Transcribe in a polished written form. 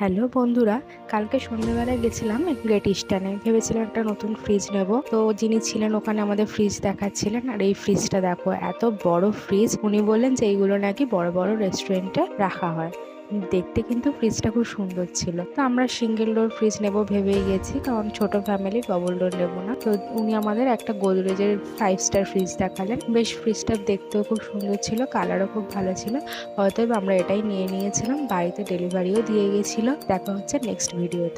Hello বন্ধুরা, কালকে সন্ধ্যেবেলায় গেছিলাম গ্রেট ইস্টার্নে। ভেবেছিলাম একটা নতুন ফ্রিজ নেব। তো যিনি ছিলেন ওখানে আমাদের ফ্রিজ দেখাচ্ছিলেন, আর এই ফ্রিজটা দেখো, এত বড় ফ্রিজ। উনি বললেন যে এইগুলো নাকি বড় বড় রেস্টুরেন্টে রাখা হয়। দেখতে কিন্তু ফ্রিজটা খুব সুন্দর ছিল। তো আমরা সিঙ্গেল ডোর ফ্রিজ নেব ভেবেই গেছি, কারণ ছোট ফ্যামিলি, ডবল ডোর নেবো না। তো উনি আমাদের একটা গোদরেজের 5 স্টার ফ্রিজ দেখালেন। বেশ ফ্রিজটা দেখতেও খুব সুন্দর ছিল, কালারও খুব ভালো ছিল। অতএব আমরা এটাই নিয়ে নিয়েছিলাম। বাড়িতে ডেলিভারিও দিয়ে গেছিল। দেখা হচ্ছে নেক্সট ভিডিওতে।